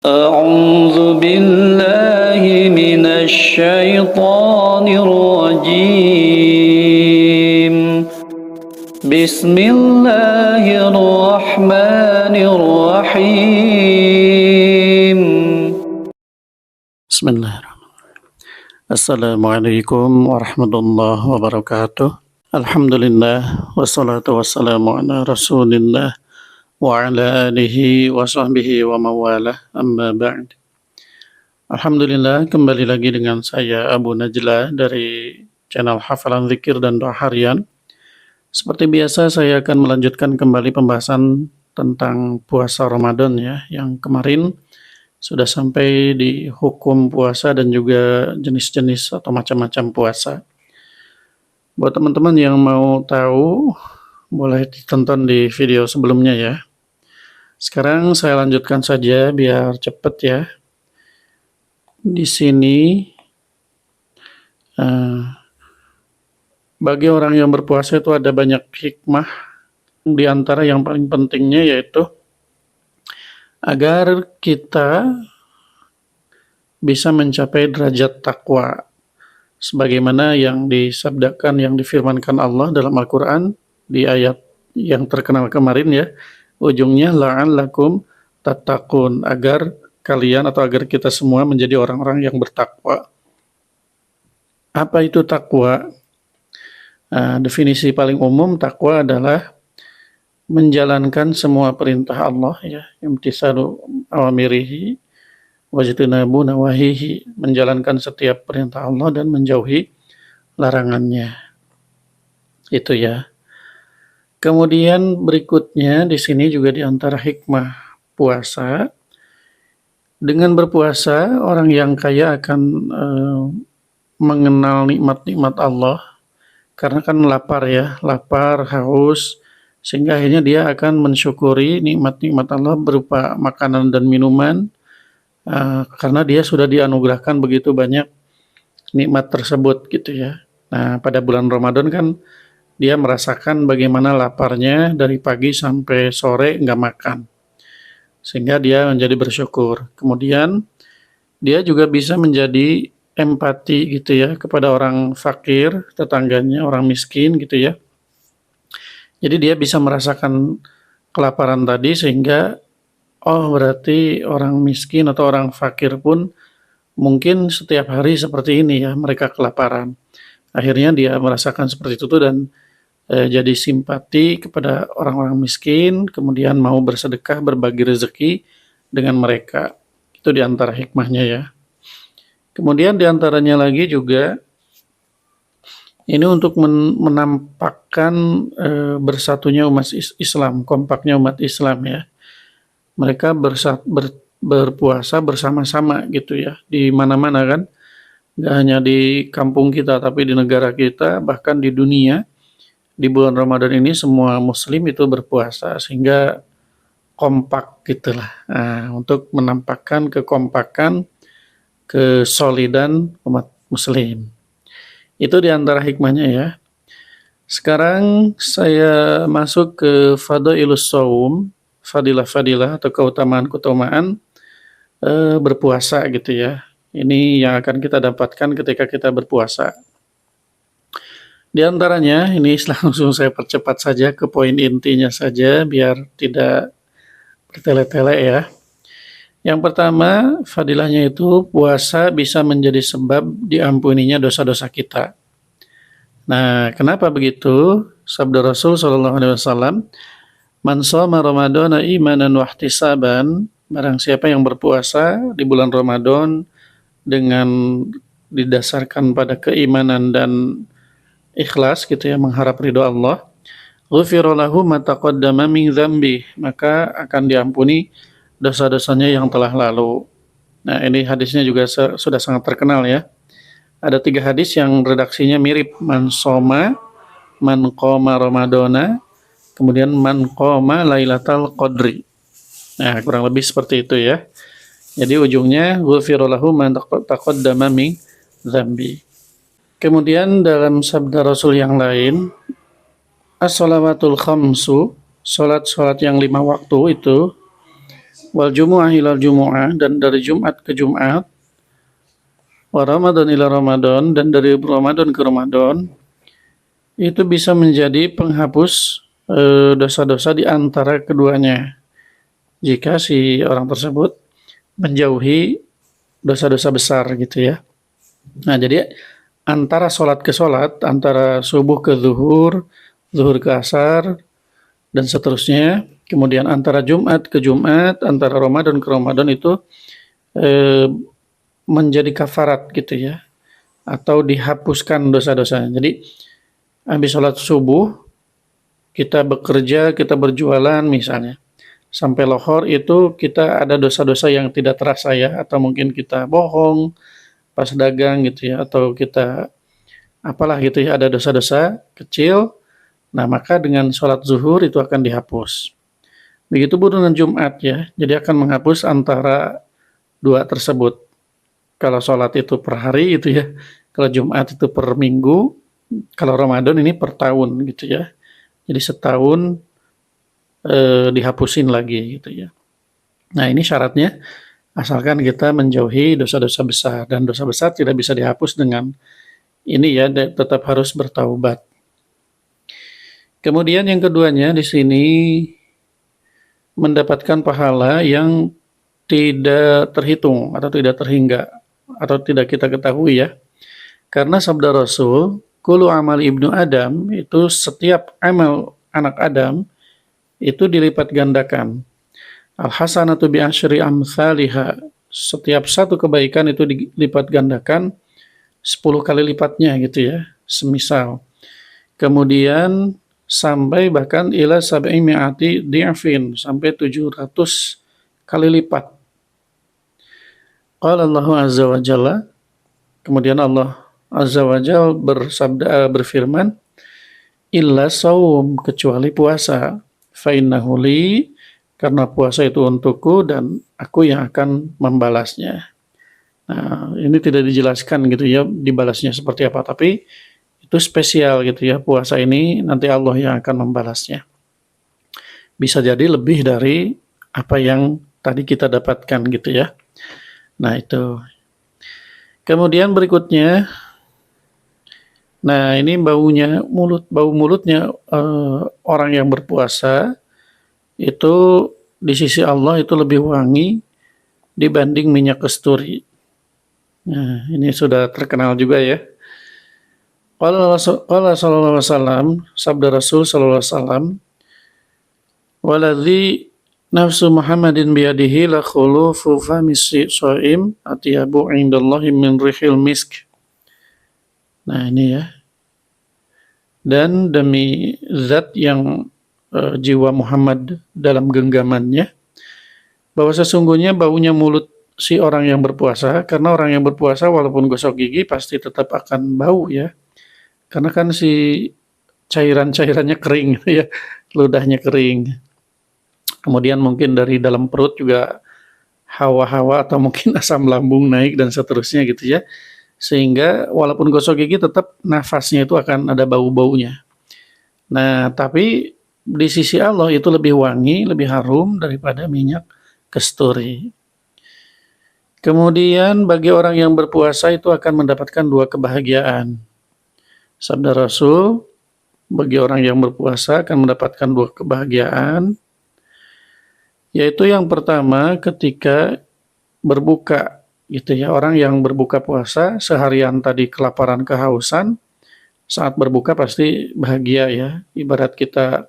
أعوذ بالله من الشيطان الرجيم بسم الله الرحمن الرحيم Bismillahirrahmanirrahim. Assalamualaikum warahmatullahi wabarakatuh. Alhamdulillah wassalatu wassalamu ala Rasulillah wa ala alihi wa sahbihi wa mawalah, amma ba'd. Alhamdulillah, kembali lagi dengan saya Abu Najlah dari channel Hafalan Zikir dan Doa Harian. Seperti biasa, saya akan melanjutkan kembali pembahasan tentang puasa Ramadan ya, yang kemarin sudah sampai di hukum puasa dan juga jenis-jenis atau macam-macam puasa. Buat teman-teman yang mau tahu, boleh ditonton di video sebelumnya ya. Sekarang saya lanjutkan saja biar cepat ya. Di sini bagi orang yang berpuasa itu ada banyak hikmah. Di antara yang paling pentingnya yaitu agar kita bisa mencapai derajat takwa. Sebagaimana yang disabdakan, yang difirmankan Allah dalam Al-Quran di ayat yang terkenal kemarin ya. Ujungnya la'allakum tattaqun, agar kalian atau agar kita semua menjadi orang-orang yang bertakwa. Apa itu takwa? Definisi paling umum takwa adalah menjalankan semua perintah Allah ya, imtisalu awamirihi wajtinabu nawahihi, menjalankan setiap perintah Allah dan menjauhi larangannya. Itu ya. Kemudian berikutnya di sini juga di antara hikmah puasa, dengan berpuasa orang yang kaya akan mengenal nikmat-nikmat Allah, karena kan lapar ya, lapar, haus, sehingga akhirnya dia akan mensyukuri nikmat-nikmat Allah berupa makanan dan minuman, karena dia sudah dianugerahkan begitu banyak nikmat tersebut gitu ya. Nah, pada bulan Ramadan kan dia merasakan bagaimana laparnya dari pagi sampai sore nggak makan, sehingga dia menjadi bersyukur. Kemudian dia juga bisa menjadi empati gitu ya kepada orang fakir, tetangganya, orang miskin gitu ya. Jadi dia bisa merasakan kelaparan tadi sehingga berarti orang miskin atau orang fakir pun mungkin setiap hari seperti ini ya, mereka kelaparan. Akhirnya dia merasakan seperti itu dan jadi simpati kepada orang-orang miskin, kemudian mau bersedekah, berbagi rezeki dengan mereka. Itu di antara hikmahnya ya. Kemudian di antaranya lagi juga ini untuk menampakkan bersatunya umat Islam, kompaknya umat Islam ya. Mereka berpuasa bersama-sama gitu ya, di mana-mana kan. Gak hanya di kampung kita, tapi di negara kita, bahkan di dunia. Di bulan Ramadan ini semua muslim itu berpuasa sehingga kompak gitulah. Untuk menampakkan kekompakan, kesolidan umat muslim. Itu di antara hikmahnya ya. Sekarang saya masuk ke Fadailus Shaum, fadilah-fadilah atau keutamaan-keutamaan berpuasa gitu ya. Ini yang akan kita dapatkan ketika kita berpuasa. Di antaranya, ini langsung saya percepat saja ke poin intinya saja biar tidak bertele-tele ya. Yang pertama, fadilahnya itu puasa bisa menjadi sebab diampuninya dosa-dosa kita. Nah, kenapa begitu? Sabda Rasul SAW, "Man shoma Ramadana imanan wa ihtisaban", barang siapa yang berpuasa di bulan Ramadan dengan didasarkan pada keimanan dan ikhlas gitu ya, mengharap ridho Allah, ghufira lahu ma taqaddama min dzambi, maka akan diampuni dosa-dosanya yang telah lalu. Nah, ini hadisnya juga sudah sangat terkenal ya. Ada 3 hadis yang redaksinya mirip, man soma, man qoma ramadana, kemudian man qoma lailatal qadri. Nah, kurang lebih seperti itu ya. Jadi ujungnya ghufira lahu ma taqaddama min dzambi. Kemudian dalam sabda Rasul yang lain, as-shalawatul khamsu, sholat-sholat yang 5 waktu itu, wal jumu'ah ilal jumu'ah, dan dari Jumat ke Jumat, wa Ramadan ila Ramadan, dan dari Ramadan ke Ramadan, itu bisa menjadi penghapus dosa-dosa di antara keduanya. Jika si orang tersebut menjauhi dosa-dosa besar gitu ya. Nah, jadi antara sholat ke sholat, antara subuh ke zuhur, zuhur ke asar, dan seterusnya, kemudian antara Jumat ke Jumat, antara Ramadan ke Ramadan itu eh, menjadi kafarat gitu ya, atau dihapuskan dosa-dosanya. Jadi habis sholat subuh, kita bekerja, kita berjualan misalnya, sampai lohor itu kita ada dosa-dosa yang tidak terasa ya, atau mungkin kita bohong pas dagang gitu ya, atau kita apalah gitu ya, ada dosa-dosa kecil. Nah, maka dengan sholat zuhur itu akan dihapus. Begitu pun dengan Jumat ya, jadi akan menghapus antara dua tersebut. Kalau sholat itu per hari itu ya, kalau Jumat itu per minggu, kalau Ramadan ini per tahun gitu ya. Jadi setahun dihapusin lagi gitu ya. Nah, ini syaratnya asalkan kita menjauhi dosa-dosa besar, dan dosa besar tidak bisa dihapus dengan ini ya, tetap harus bertaubat. Kemudian yang keduanya di sini mendapatkan pahala yang tidak terhitung atau tidak terhingga atau tidak kita ketahui ya. Karena sabda Rasul, kullu amal ibnu Adam, itu setiap amal anak Adam itu dilipat gandakan. Al hasanatu bi asyri amsalihha. Setiap satu kebaikan itu dilipat gandakan 10 kali lipatnya gitu ya. Semisal. Kemudian sampai bahkan ila sab'i mi'ati di'afin, sampai 700 kali lipat. Qala Allah azza wa jalla, kemudian Allah azza wa jalla berfirman, illa saum, kecuali puasa, fa innahu li, karena puasa itu untukku dan aku yang akan membalasnya. Nah, ini tidak dijelaskan gitu ya dibalasnya seperti apa, tapi itu spesial gitu ya, puasa ini nanti Allah yang akan membalasnya. Bisa jadi lebih dari apa yang tadi kita dapatkan gitu ya. Nah, itu. Kemudian berikutnya, nah ini bau mulutnya orang yang berpuasa itu di sisi Allah itu lebih wangi dibanding minyak kasturi. Nah, ini sudah terkenal juga ya. Qala sallallahu alaihi wasallam, sabda Rasul sallallahu alaihi wasallam, waladzi nafsu Muhammadin biyadihi la khulufu fami shaim atyabu indallahi min rihil misk. Nah, ini ya. Dan demi zat yang jiwa Muhammad dalam genggamannya, bahwa sesungguhnya baunya mulut si orang yang berpuasa, karena orang yang berpuasa walaupun gosok gigi pasti tetap akan bau ya. Karena kan si cairan-cairannya kering gitu ya, ludahnya kering. Kemudian mungkin dari dalam perut juga hawa-hawa atau mungkin asam lambung naik dan seterusnya gitu ya. Sehingga walaupun gosok gigi tetap nafasnya itu akan ada bau-baunya. Nah, tapi di sisi Allah itu lebih wangi, lebih harum daripada minyak kasturi. Kemudian bagi orang yang berpuasa itu akan mendapatkan 2 kebahagiaan. Sabda Rasul, bagi orang yang berpuasa akan mendapatkan 2 kebahagiaan, yaitu yang pertama ketika berbuka gitu ya, orang yang berbuka puasa seharian tadi kelaparan kehausan, saat berbuka pasti bahagia ya. Ibarat kita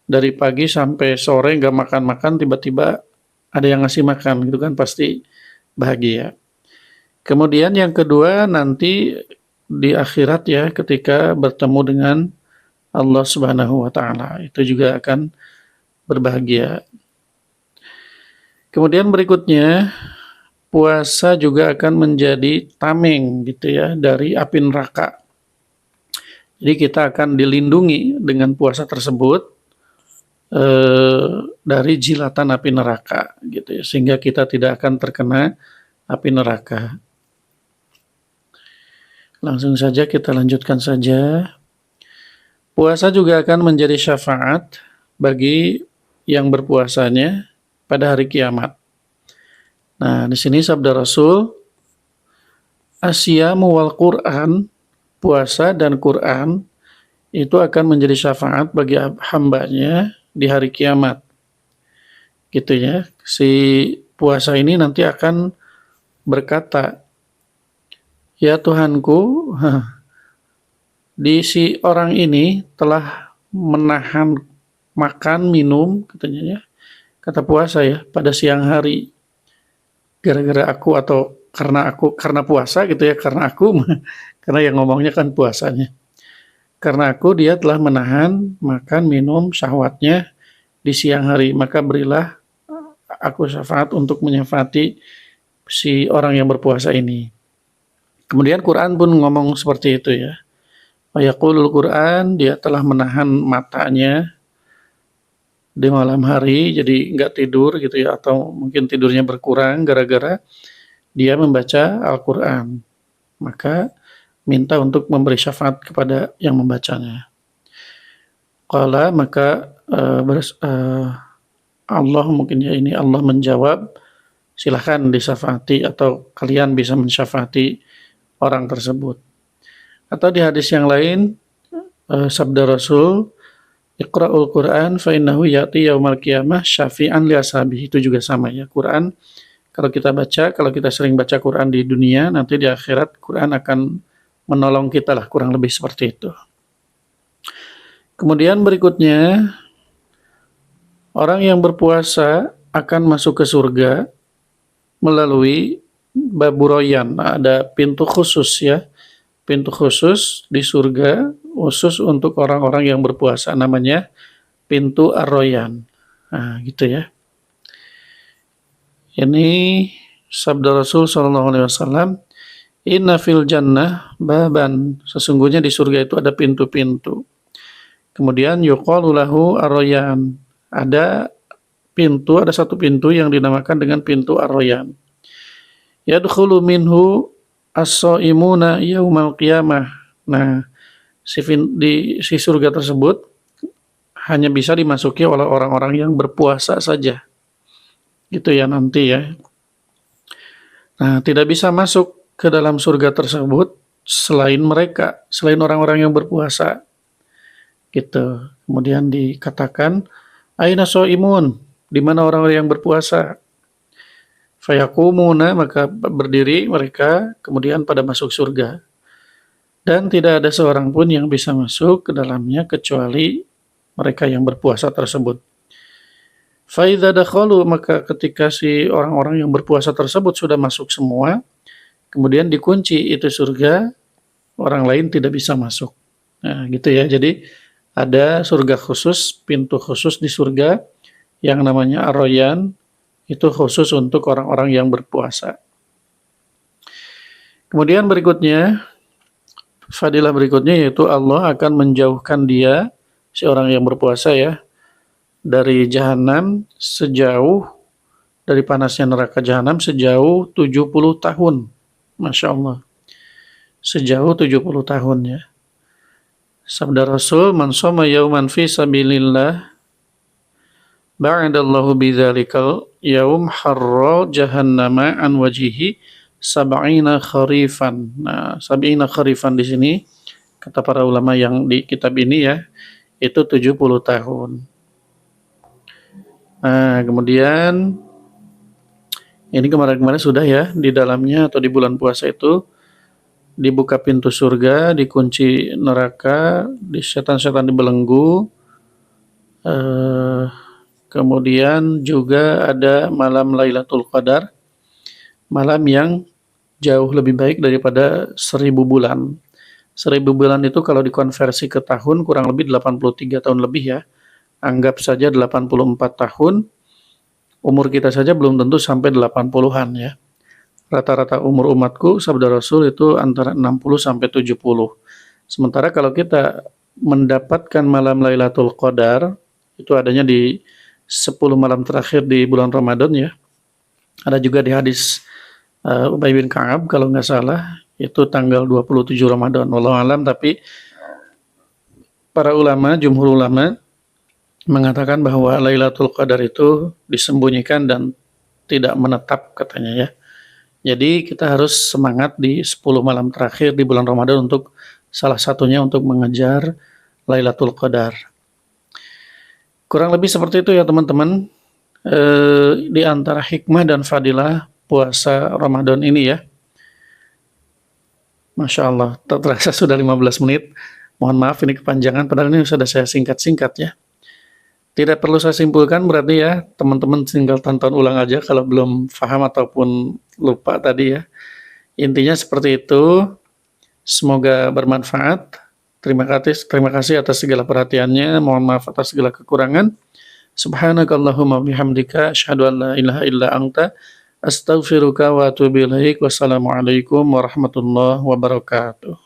dari pagi sampai sore nggak makan-makan, tiba-tiba ada yang ngasih makan gitu kan, pasti bahagia. Kemudian yang kedua nanti di akhirat ya, ketika bertemu dengan Allah Subhanahu wa taala, itu juga akan berbahagia. Kemudian berikutnya, puasa juga akan menjadi tameng gitu ya dari api neraka. Jadi kita akan dilindungi dengan puasa tersebut dari jilatan api neraka gitu ya, sehingga kita tidak akan terkena api neraka. Langsung saja kita lanjutkan saja. Puasa juga akan menjadi syafaat bagi yang berpuasanya pada hari kiamat. Nah, di sini sabda Rasul, asyamu wal Qur'an, puasa dan Quran itu akan menjadi syafaat bagi hambanya di hari kiamat. Gitu ya. Si puasa ini nanti akan berkata, ya Tuhanku, di si orang ini telah menahan makan, minum, katanya ya, kata puasa ya, pada siang hari. Gara-gara aku atau karena puasa gitu ya, karena aku, karena yang ngomongnya kan puasanya. Karena aku dia telah menahan makan, minum, syahwatnya di siang hari, maka berilah aku syafaat untuk menyafaati si orang yang berpuasa ini. Kemudian Quran pun ngomong seperti itu ya. Wa yaqulul Quran, dia telah menahan matanya di malam hari, jadi nggak tidur gitu ya, atau mungkin tidurnya berkurang gara-gara dia membaca Al-Quran. Maka minta untuk memberi syafaat kepada yang membacanya. Qala, maka Allah mungkin ya ini, Allah menjawab, silahkan disyafaati atau kalian bisa mensyafaati orang tersebut. Atau di hadis yang lain, sabda Rasul, Iqra'ul Quran fa innahu ya'ti yaumal qiyamah syafi'an li ashabihi. Itu juga sama ya. Quran kalau kita baca, kalau kita sering baca Quran di dunia, nanti di akhirat Quran akan menolong kita lah, kurang lebih seperti itu. Kemudian berikutnya, orang yang berpuasa akan masuk ke surga melalui baburoyan. Nah, ada pintu khusus ya. Pintu khusus di surga, khusus untuk orang-orang yang berpuasa, namanya pintu Ar-Royan. Nah, gitu ya. Ini sabda Rasul SAW, inna fil jannah baban, sesungguhnya di surga itu ada pintu-pintu. Kemudian yuqalu lahu Ar-Royan, ada pintu, ada satu pintu yang dinamakan dengan pintu Ar-Royan. Yadkhulu minhu as-shaimuna yaumal qiyamah. Nah, si surga tersebut hanya bisa dimasuki oleh orang-orang yang berpuasa saja. Gitu ya nanti ya. Nah, tidak bisa masuk ke dalam surga tersebut selain mereka, selain orang-orang yang berpuasa. Gitu. Kemudian dikatakan, aina shaimun, di mana orang-orang yang berpuasa? Fayakumuna, maka berdiri mereka, kemudian pada masuk surga. Dan tidak ada seorang pun yang bisa masuk ke dalamnya kecuali mereka yang berpuasa tersebut. Faidza dakhalu, maka ketika si orang-orang yang berpuasa tersebut sudah masuk semua, kemudian dikunci itu surga, orang lain tidak bisa masuk. Nah, gitu ya. Jadi ada surga khusus, pintu khusus di surga yang namanya Ar-Royan, itu khusus untuk orang-orang yang berpuasa. Kemudian berikutnya, fadilah berikutnya yaitu Allah akan menjauhkan dia, si orang yang berpuasa ya, dari jahanam sejauh, dari panasnya neraka jahanam sejauh 70 tahun. Masya Allah. Sejauh 70 tahun ya. Sabda Rasul, man shoma yauman fi sabilillah ba'adallahu bidzalikal yaum harra jahannama an wajihi sab'ina kharifan. Nah, sab'ina kharifan di sini kata para ulama yang di kitab ini ya, itu 70 tahun. Nah, kemudian ini kemarin-kemarin sudah ya, di dalamnya atau di bulan puasa itu dibuka pintu surga, dikunci neraka, di setan-setan dibelenggu. Kemudian juga ada malam Lailatul Qadar, malam yang jauh lebih baik daripada 1000 bulan. 1000 bulan itu kalau dikonversi ke tahun kurang lebih 83 tahun lebih ya. Anggap saja 84 tahun, umur kita saja belum tentu sampai 80-an ya. Rata-rata umur umatku, sabda Rasul itu antara 60 sampai 70. Sementara kalau kita mendapatkan malam Lailatul Qadar, itu adanya di 10 malam terakhir di bulan Ramadan ya. Ada juga di hadis Ubay bin Ka'ab kalau nggak salah, itu tanggal 27 Ramadan. Wallahu alam, tapi para ulama, jumhur ulama mengatakan bahwa Lailatul Qadar itu disembunyikan dan tidak menetap katanya ya. Jadi kita harus semangat di 10 malam terakhir di bulan Ramadan untuk salah satunya untuk mengejar Lailatul Qadar. Kurang lebih seperti itu ya teman-teman. Di antara hikmah dan fadilah puasa Ramadan ini ya. Masya Allah, tak terasa sudah 15 menit. Mohon maaf ini kepanjangan, padahal ini sudah saya singkat-singkat ya. Tidak perlu saya simpulkan berarti ya, teman-teman tinggal tonton ulang aja kalau belum paham ataupun lupa tadi ya. Intinya seperti itu. Semoga bermanfaat. Terima kasih atas segala perhatiannya. Mohon maaf atas segala kekurangan. Subhanakallahumma bihamdika asyhadu an la ilaha illa anta astaghfiruka wa atubu ilaik. Wassalamualaikum warahmatullahi wabarakatuh.